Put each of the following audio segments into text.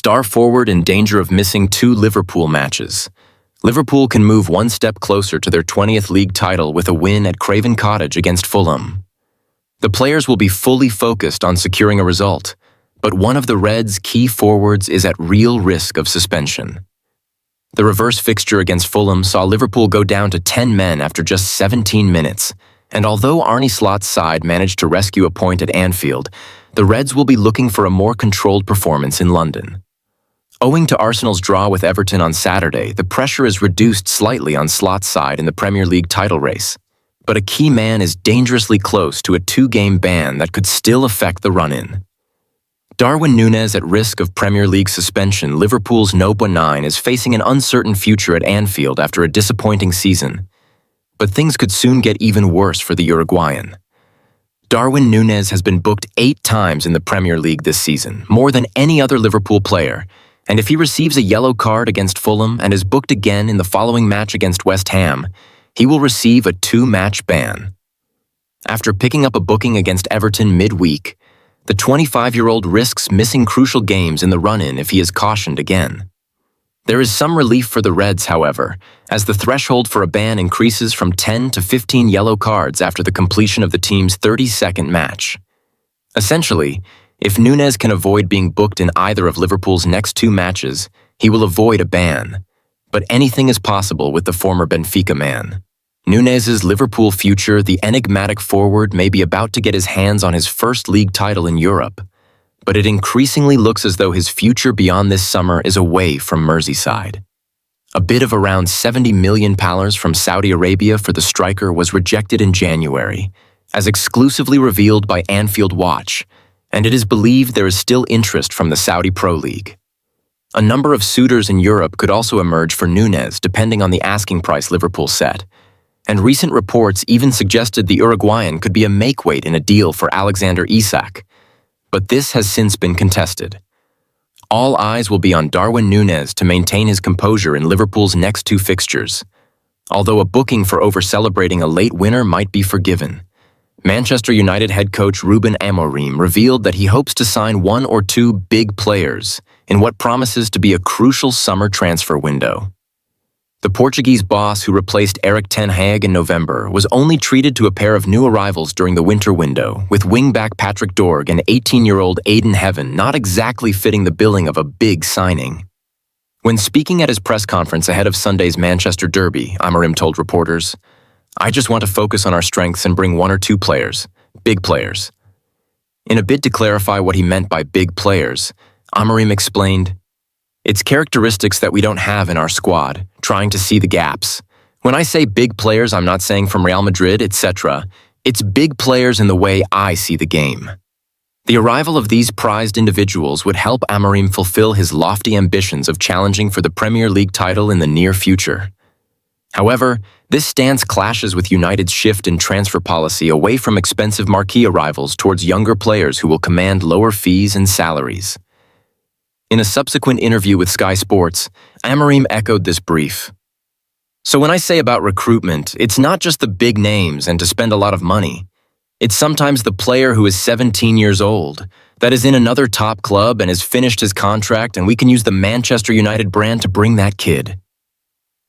star forward in danger of missing 2 Liverpool matches. Liverpool can move one step closer to their 20th league title with a win at Craven Cottage against Fulham. The players will be fully focused on securing a result, but one of the Reds' key forwards is at real risk of suspension. The reverse fixture against Fulham saw Liverpool go down to 10 men after just 17 minutes, and although Arne Slot's side managed to rescue a point at Anfield, the Reds will be looking for a more controlled performance in London. Owing to Arsenal's draw with Everton on Saturday, the pressure is reduced slightly on Slot's side in the Premier League title race, but a key man is dangerously close to a 2-game ban that could still affect the run-in. Darwin Núñez at risk of Premier League suspension, Liverpool's Noble 9 is facing an uncertain future at Anfield after a disappointing season. But things could soon get even worse for the Uruguayan. Darwin Núñez has been booked 8 times in the Premier League this season, more than any other Liverpool player, and if he receives a yellow card against Fulham and is booked again in the following match against West Ham, he will receive a 2-match ban. After picking up a booking against Everton midweek, the 25-year-old risks missing crucial games in the run-in if he is cautioned again. There is some relief for the Reds, however, as the threshold for a ban increases from 10 to 15 yellow cards after the completion of the team's 32nd match. Essentially, if Núñez can avoid being booked in either of Liverpool's next 2 matches, he will avoid a ban. But anything is possible with the former Benfica man. Núñez's Liverpool future, the enigmatic forward, may be about to get his hands on his first league title in Europe, but it increasingly looks as though his future beyond this summer is away from Merseyside. A bid of around £70 million from Saudi Arabia for the striker was rejected in January, as exclusively revealed by Anfield Watch, and it is believed there is still interest from the Saudi Pro League. A number of suitors in Europe could also emerge for Núñez depending on the asking price Liverpool set, and recent reports even suggested the Uruguayan could be a make-weight in a deal for Alexander Isak, but this has since been contested. All eyes will be on Darwin Núñez to maintain his composure in Liverpool's next 2 fixtures, although a booking for over-celebrating a late winner might be forgiven. Manchester United head coach Ruben Amorim revealed that he hopes to sign 1 or 2 big players in what promises to be a crucial summer transfer window. The Portuguese boss who replaced Erik ten Hag in November was only treated to a pair of new arrivals during the winter window, with wing-back Patrick Dorg and 18-year-old Aiden Heaven not exactly fitting the billing of a big signing. When speaking at his press conference ahead of Sunday's Manchester derby, Amorim told reporters, "I just want to focus on our strengths and bring 1 or 2 players, big players." In a bid to clarify what he meant by big players, Amorim explained, "It's characteristics that we don't have in our squad, trying to see the gaps. When I say big players, I'm not saying from Real Madrid, etc. It's big players in the way I see the game." The arrival of these prized individuals would help Amorim fulfill his lofty ambitions of challenging for the Premier League title in the near future. However, this stance clashes with United's shift in transfer policy away from expensive marquee arrivals towards younger players who will command lower fees and salaries. In a subsequent interview with Sky Sports, Amorim echoed this brief. "So when I say about recruitment, it's not just the big names and to spend a lot of money. It's sometimes the player who is 17 years old, that is in another top club and has finished his contract, and we can use the Manchester United brand to bring that kid.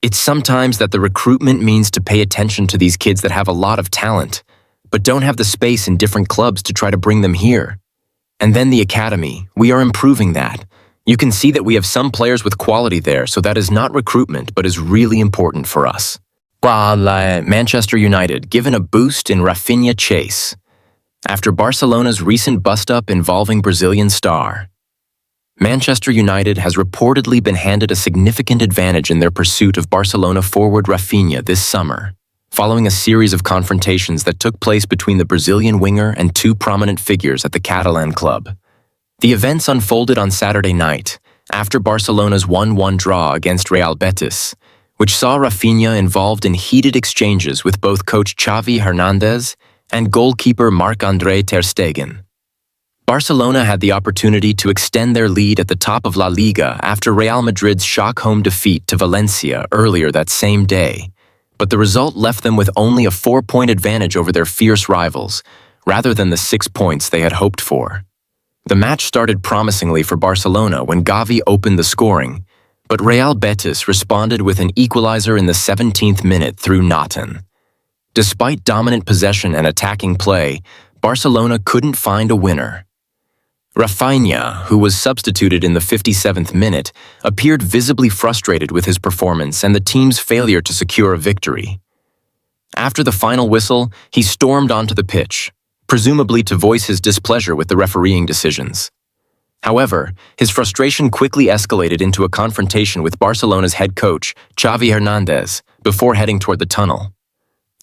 It's sometimes that the recruitment means to pay attention to these kids that have a lot of talent, but don't have the space in different clubs to try to bring them here. And then the academy, we are improving that. You can see that we have some players with quality there, so that is not recruitment, but is really important for us." Manchester United given a boost in Rafinha chase after Barcelona's recent bust-up involving Brazilian star. Manchester United has reportedly been handed a significant advantage in their pursuit of Barcelona forward Rafinha this summer, following a series of confrontations that took place between the Brazilian winger and 2 prominent figures at the Catalan club. The events unfolded on Saturday night, after Barcelona's 1-1 draw against Real Betis, which saw Rafinha involved in heated exchanges with both coach Xavi Hernandez and goalkeeper Marc-André ter Stegen. Barcelona had the opportunity to extend their lead at the top of La Liga after Real Madrid's shock home defeat to Valencia earlier that same day, but the result left them with only a 4-point advantage over their fierce rivals, rather than the 6 points they had hoped for. The match started promisingly for Barcelona when Gavi opened the scoring, but Real Betis responded with an equalizer in the 17th minute through Natan. Despite dominant possession and attacking play, Barcelona couldn't find a winner. Rafinha, who was substituted in the 57th minute, appeared visibly frustrated with his performance and the team's failure to secure a victory. After the final whistle, he stormed onto the pitch, presumably to voice his displeasure with the refereeing decisions. However, his frustration quickly escalated into a confrontation with Barcelona's head coach, Xavi Hernandez, before heading toward the tunnel.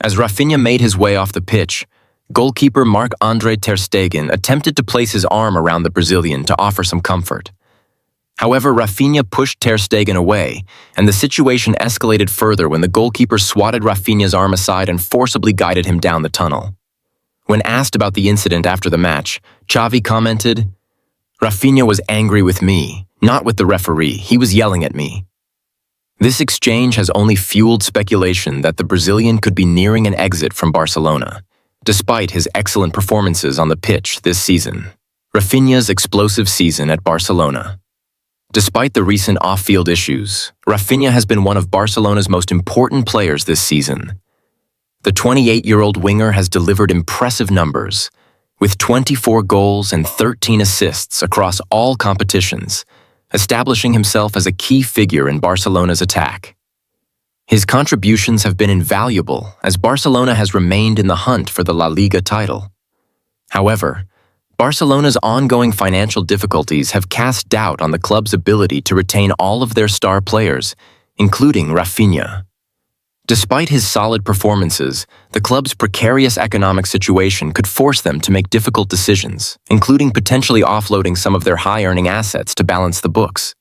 As Rafinha made his way off the pitch, goalkeeper Marc-Andre ter Stegen attempted to place his arm around the Brazilian to offer some comfort. However, Rafinha pushed ter Stegen away, and the situation escalated further when the goalkeeper swatted Rafinha's arm aside and forcibly guided him down the tunnel. When asked about the incident after the match, Xavi commented, "Rafinha was angry with me, not with the referee. He was yelling at me." This exchange has only fueled speculation that the Brazilian could be nearing an exit from Barcelona, despite his excellent performances on the pitch this season. Rafinha's explosive season at Barcelona. Despite the recent off-field issues, Rafinha has been one of Barcelona's most important players this season. The 28-year-old winger has delivered impressive numbers, with 24 goals and 13 assists across all competitions, establishing himself as a key figure in Barcelona's attack. His contributions have been invaluable as Barcelona has remained in the hunt for the La Liga title. However, Barcelona's ongoing financial difficulties have cast doubt on the club's ability to retain all of their star players, including Rafinha. Despite his solid performances, the club's precarious economic situation could force them to make difficult decisions, including potentially offloading some of their high-earning assets to balance the books.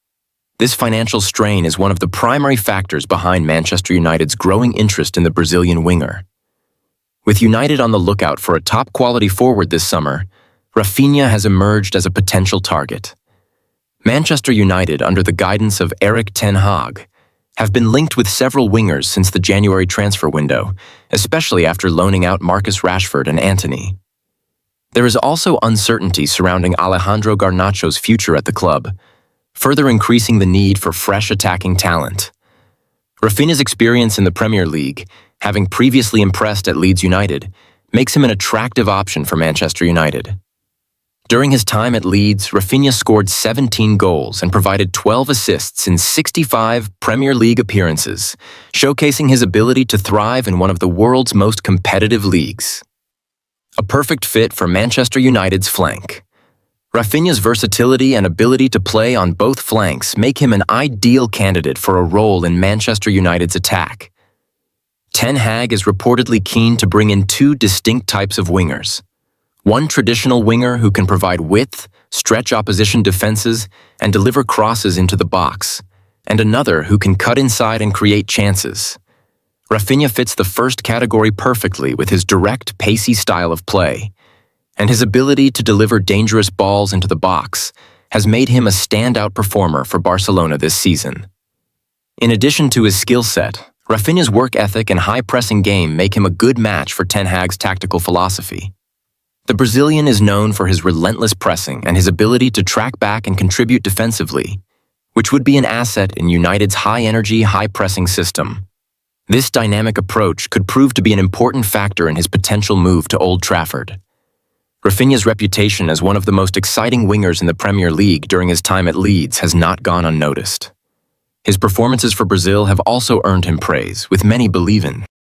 This financial strain is one of the primary factors behind Manchester United's growing interest in the Brazilian winger. With United on the lookout for a top-quality forward this summer, Rafinha has emerged as a potential target. Manchester United, under the guidance of Erik ten Hag, have been linked with several wingers since the January transfer window, especially after loaning out Marcus Rashford and Antony. There is also uncertainty surrounding Alejandro Garnacho's future at the club, further increasing the need for fresh attacking talent. Rafinha's experience in the Premier League, having previously impressed at Leeds United, makes him an attractive option for Manchester United. During his time at Leeds, Rafinha scored 17 goals and provided 12 assists in 65 Premier League appearances, showcasing his ability to thrive in one of the world's most competitive leagues. A perfect fit for Manchester United's flank. Rafinha's versatility and ability to play on both flanks make him an ideal candidate for a role in Manchester United's attack. Ten Hag is reportedly keen to bring in two distinct types of wingers. One traditional winger who can provide width, stretch opposition defenses, and deliver crosses into the box, and another who can cut inside and create chances. Rafinha fits the first category perfectly with his direct, pacey style of play, and his ability to deliver dangerous balls into the box has made him a standout performer for Barcelona this season. In addition to his skill set, Rafinha's work ethic and high-pressing game make him a good match for Ten Hag's tactical philosophy. The Brazilian is known for his relentless pressing and his ability to track back and contribute defensively, which would be an asset in United's high-energy, high-pressing system. This dynamic approach could prove to be an important factor in his potential move to Old Trafford. Rafinha's reputation as one of the most exciting wingers in the Premier League during his time at Leeds has not gone unnoticed. His performances for Brazil have also earned him praise, with many believing